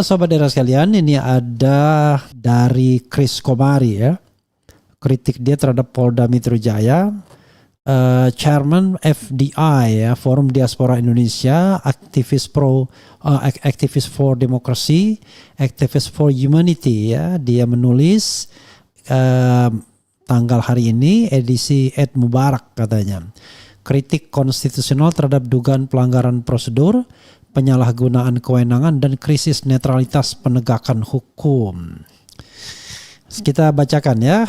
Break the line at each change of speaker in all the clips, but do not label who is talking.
Sobat daerah sekalian, ini ada dari Chris Komari ya. Kritik dia terhadap Polda Metro Jaya. Chairman FDI ya, Forum Diaspora Indonesia, aktivis for Democracy, aktivis for Humanity ya, dia menulis tanggal hari ini edisi Eid Mubarak katanya. Kritik konstitusional terhadap dugaan pelanggaran prosedur, penyalahgunaan kewenangan dan krisis netralitas penegakan hukum. Kita bacakan ya.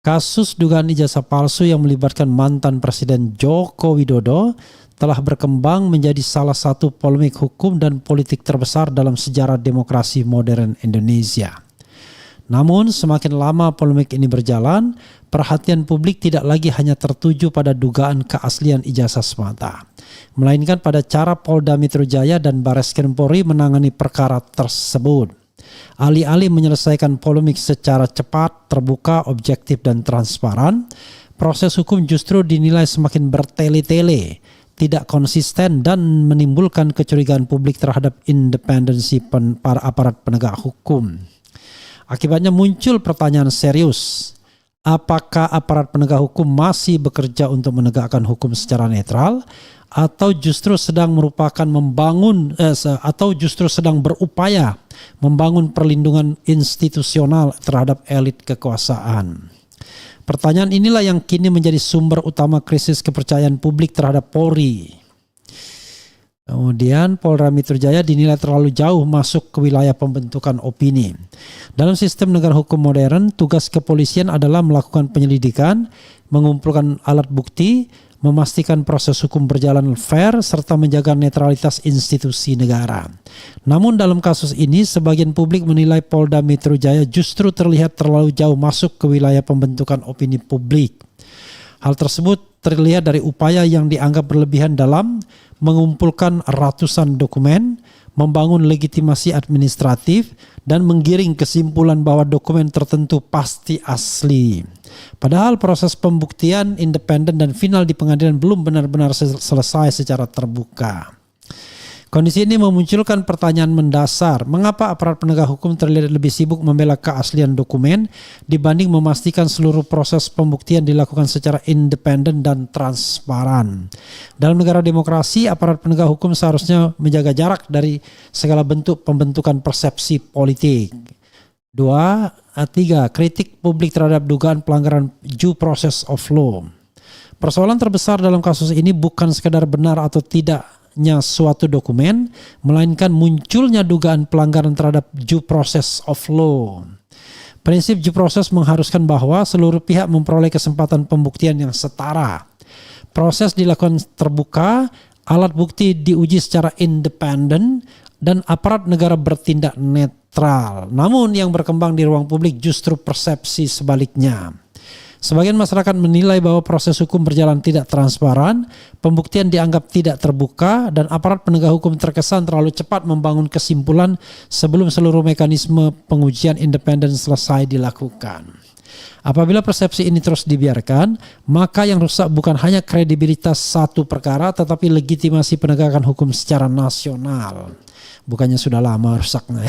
Kasus dugaan ijazah palsu yang melibatkan mantan Presiden Joko Widodo telah berkembang menjadi salah satu polemik hukum dan politik terbesar dalam sejarah demokrasi modern Indonesia. Namun semakin lama polemik ini berjalan, perhatian publik tidak lagi hanya tertuju pada dugaan keaslian ijazah semata, melainkan pada cara Polda Metro Jaya dan Barreskrim Polri menangani perkara tersebut. Alih-alih menyelesaikan polemik secara cepat, terbuka, objektif, dan transparan, proses hukum justru dinilai semakin bertele-tele, tidak konsisten, dan menimbulkan kecurigaan publik terhadap independensi para aparat penegak hukum. Akibatnya muncul pertanyaan serius, apakah aparat penegak hukum masih bekerja untuk menegakkan hukum secara netral, atau justru sedang berupaya membangun perlindungan institusional terhadap elit kekuasaan. Pertanyaan inilah yang kini menjadi sumber utama krisis kepercayaan publik terhadap Polri. Kemudian Polda Metro Jaya dinilai terlalu jauh masuk ke wilayah pembentukan opini. Dalam sistem negara hukum modern, tugas kepolisian adalah melakukan penyelidikan, mengumpulkan alat bukti, memastikan proses hukum berjalan fair, serta menjaga netralitas institusi negara. Namun dalam kasus ini, sebagian publik menilai Polda Metro Jaya justru terlihat terlalu jauh masuk ke wilayah pembentukan opini publik. Hal tersebut terlihat dari upaya yang dianggap berlebihan dalam mengumpulkan ratusan dokumen, membangun legitimasi administratif, dan menggiring kesimpulan bahwa dokumen tertentu pasti asli. Padahal proses pembuktian independen dan final di pengadilan belum benar-benar selesai secara terbuka. Kondisi ini memunculkan pertanyaan mendasar, mengapa aparat penegak hukum terlihat lebih sibuk membela keaslian dokumen dibanding memastikan seluruh proses pembuktian dilakukan secara independen dan transparan. Dalam negara demokrasi, aparat penegak hukum seharusnya menjaga jarak dari segala bentuk pembentukan persepsi politik. 3. Kritik publik terhadap dugaan pelanggaran due process of law. Persoalan terbesar dalam kasus ini bukan sekadar benar atau tidaknya suatu dokumen, melainkan munculnya dugaan pelanggaran terhadap due process of law. Prinsip due process mengharuskan bahwa seluruh pihak memperoleh kesempatan pembuktian yang setara. Proses dilakukan terbuka, alat bukti diuji secara independen, dan aparat negara bertindak netral. Namun yang berkembang di ruang publik justru persepsi sebaliknya. Sebagian masyarakat menilai bahwa proses hukum berjalan tidak transparan, pembuktian dianggap tidak terbuka, dan aparat penegak hukum terkesan terlalu cepat membangun kesimpulan sebelum seluruh mekanisme pengujian independen selesai dilakukan. Apabila persepsi ini terus dibiarkan, maka yang rusak bukan hanya kredibilitas satu perkara, tetapi legitimasi penegakan hukum secara nasional. Bukannya sudah lama rusaknya.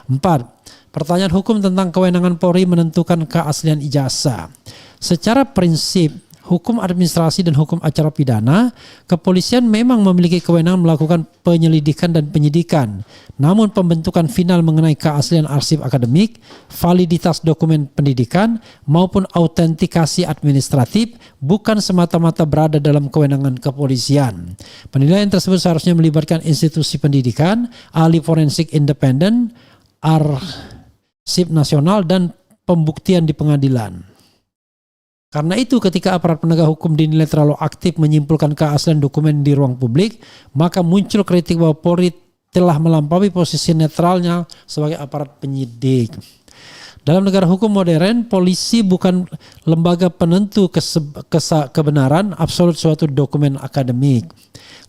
4. Pertanyaan hukum tentang kewenangan Polri menentukan keaslian ijazah. Secara prinsip, hukum administrasi dan hukum acara pidana, kepolisian memang memiliki kewenangan melakukan penyelidikan dan penyidikan. Namun pembentukan final mengenai keaslian arsip akademik, validitas dokumen pendidikan, maupun autentikasi administratif bukan semata-mata berada dalam kewenangan kepolisian. Penilaian tersebut seharusnya melibatkan institusi pendidikan, ahli forensik independen, arsip nasional, dan pembuktian di pengadilan. Karena itu ketika aparat penegak hukum dinilai terlalu aktif menyimpulkan keaslian dokumen di ruang publik, maka muncul kritik bahwa Polri telah melampaui posisi netralnya sebagai aparat penyidik. Dalam negara hukum modern, polisi bukan lembaga penentu kebenaran absolut suatu dokumen akademik.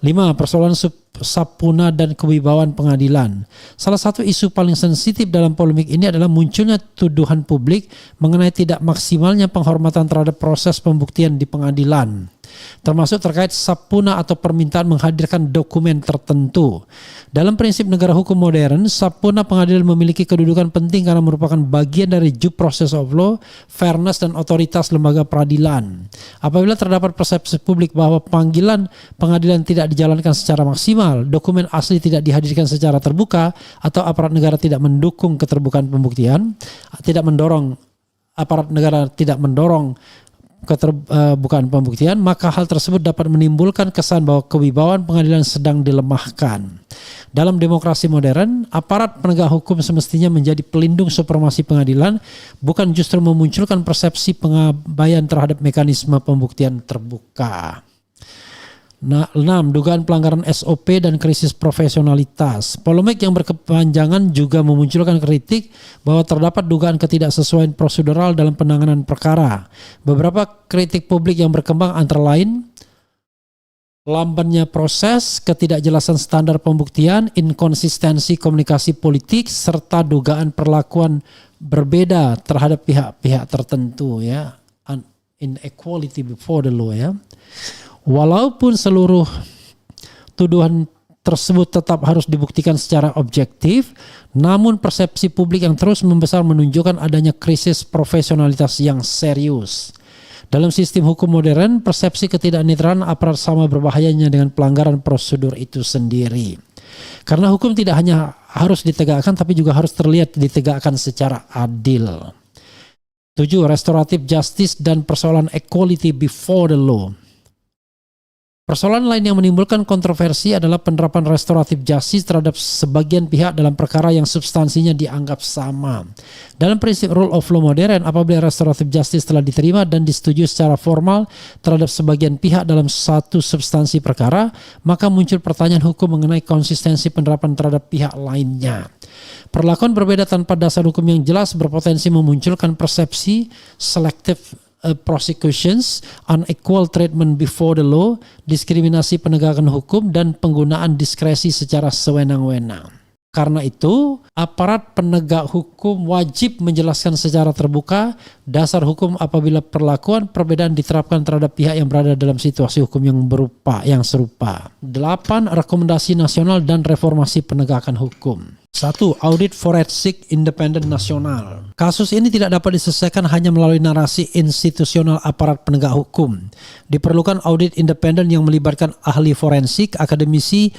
5. Persoalan subsapuna dan kewibawaan pengadilan. Salah satu isu paling sensitif dalam polemik ini adalah munculnya tuduhan publik mengenai tidak maksimalnya penghormatan terhadap proses pembuktian di pengadilan. termasuk terkait subpoena atau permintaan menghadirkan dokumen tertentu. Dalam prinsip negara hukum modern, subpoena pengadilan memiliki kedudukan penting karena merupakan bagian dari due process of law, fairness, dan otoritas lembaga peradilan. Apabila terdapat persepsi publik bahwa panggilan pengadilan tidak dijalankan secara maksimal, dokumen asli tidak dihadirkan secara terbuka, atau aparat negara tidak mendukung keterbukaan pembuktian, aparat negara tidak mendorong keterbukaan pembuktian, maka hal tersebut dapat menimbulkan kesan bahwa kewibawaan pengadilan sedang dilemahkan. Dalam demokrasi modern, aparat penegak hukum semestinya menjadi pelindung supremasi pengadilan, bukan justru memunculkan persepsi pengabaian terhadap mekanisme pembuktian terbuka. 6. Dugaan pelanggaran SOP dan krisis profesionalitas. Polemik yang berkepanjangan juga memunculkan kritik bahwa terdapat dugaan ketidaksesuaian prosedural dalam penanganan perkara. Beberapa kritik publik yang berkembang antara lain lambannya proses, ketidakjelasan standar pembuktian, inkonsistensi komunikasi politik, serta dugaan perlakuan berbeda terhadap pihak-pihak tertentu, ya, inequality before the law, ya. Walaupun seluruh tuduhan tersebut tetap harus dibuktikan secara objektif, namun persepsi publik yang terus membesar menunjukkan adanya krisis profesionalitas yang serius. Dalam sistem hukum modern, persepsi ketidaknetralan aparat sama berbahayanya dengan pelanggaran prosedur itu sendiri. Karena hukum tidak hanya harus ditegakkan, tapi juga harus terlihat ditegakkan secara adil. 7. Restoratif justice dan persoalan equality before the law. Persoalan lain yang menimbulkan kontroversi adalah penerapan restoratif justice terhadap sebagian pihak dalam perkara yang substansinya dianggap sama. Dalam prinsip rule of law modern, apabila restoratif justice telah diterima dan disetujui secara formal terhadap sebagian pihak dalam satu substansi perkara, maka muncul pertanyaan hukum mengenai konsistensi penerapan terhadap pihak lainnya. Perlakuan berbeda tanpa dasar hukum yang jelas berpotensi memunculkan persepsi selective prosecutions, unequal treatment before the law, diskriminasi penegakan hukum, dan penggunaan diskresi secara sewenang-wenang. Karena itu, aparat penegak hukum wajib menjelaskan secara terbuka dasar hukum apabila perlakuan perbedaan diterapkan terhadap pihak yang berada dalam situasi hukum yang serupa. 8. Rekomendasi nasional dan reformasi penegakan hukum. 1. Audit forensik independen nasional. Kasus ini tidak dapat diselesaikan hanya melalui narasi institusional aparat penegak hukum. Diperlukan audit independen yang melibatkan ahli forensik, akademisi,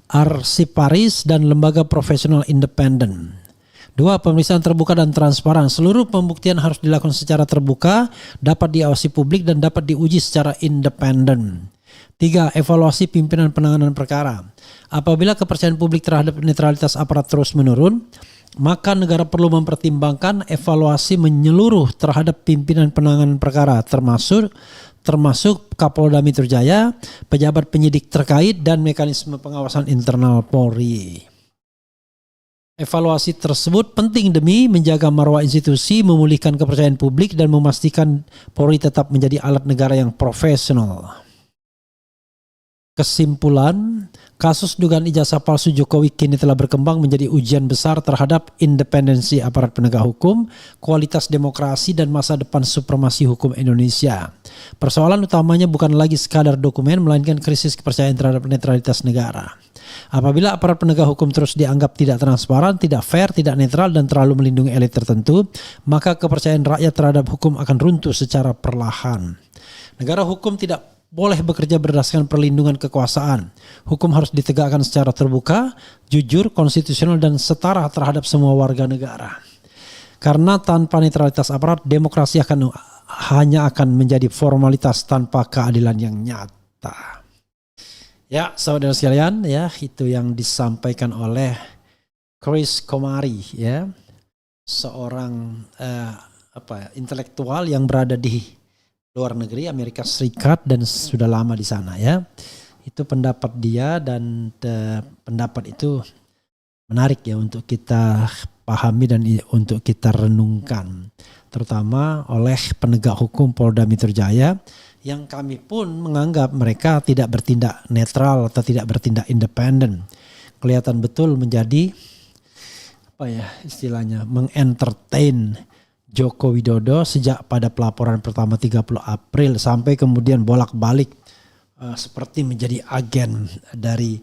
arsiparis, dan lembaga profesional independen. 2. Pemeriksaan terbuka dan transparan. Seluruh pembuktian harus dilakukan secara terbuka, dapat diawasi publik, dan dapat diuji secara independen. 3. Evaluasi pimpinan penanganan perkara. Apabila kepercayaan publik terhadap netralitas aparat terus menurun, maka negara perlu mempertimbangkan evaluasi menyeluruh terhadap pimpinan penanganan perkara, termasuk Kapolda Metro Jaya, pejabat penyidik terkait, dan mekanisme pengawasan internal Polri. Evaluasi tersebut penting demi menjaga marwah institusi, memulihkan kepercayaan publik, dan memastikan Polri tetap menjadi alat negara yang profesional. Kesimpulan, kasus dugaan ijazah palsu Jokowi kini telah berkembang menjadi ujian besar terhadap independensi aparat penegak hukum, kualitas demokrasi, dan masa depan supremasi hukum Indonesia. Persoalan utamanya bukan lagi sekadar dokumen, melainkan krisis kepercayaan terhadap netralitas negara. Apabila aparat penegak hukum terus dianggap tidak transparan, tidak fair, tidak netral, dan terlalu melindungi elit tertentu, maka kepercayaan rakyat terhadap hukum akan runtuh secara perlahan. Negara hukum tidak boleh bekerja berdasarkan perlindungan kekuasaan. Hukum harus ditegakkan secara terbuka, jujur, konstitusional, dan setara terhadap semua warga negara. Karena tanpa netralitas aparat, demokrasi hanya akan menjadi formalitas tanpa keadilan yang nyata. Ya, saudara sekalian, ya, itu yang disampaikan oleh Chris Komari, ya, seorang intelektual yang berada di luar negeri, Amerika Serikat, dan sudah lama di sana, ya. Itu pendapat dia, dan pendapat itu menarik ya untuk kita pahami dan untuk kita renungkan, terutama oleh penegak hukum Polda Metro Jaya, yang kami pun menganggap mereka tidak bertindak netral atau tidak bertindak independen. Kelihatan betul menjadi istilahnya mengentertain Joko Widodo sejak pada pelaporan pertama 30 April sampai kemudian bolak-balik seperti menjadi agen dari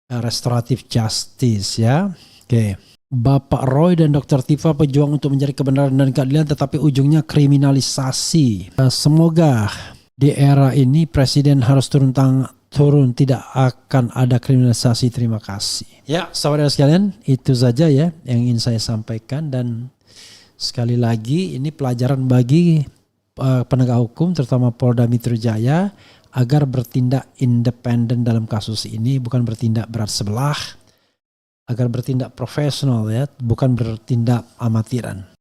restoratif justice ya. Oke. Bapak Roy dan Dr. Tifa pejuang untuk mencari kebenaran dan keadilan, tetapi ujungnya kriminalisasi. Semoga di era ini presiden harus turun, tidak akan ada kriminalisasi. Terima kasih. Ya, saudara sekalian, itu saja ya yang ingin saya sampaikan, dan sekali lagi ini pelajaran bagi penegak hukum terutama Polda Metro Jaya agar bertindak independen dalam kasus ini, bukan bertindak berat sebelah, agar bertindak profesional ya, bukan bertindak amatiran.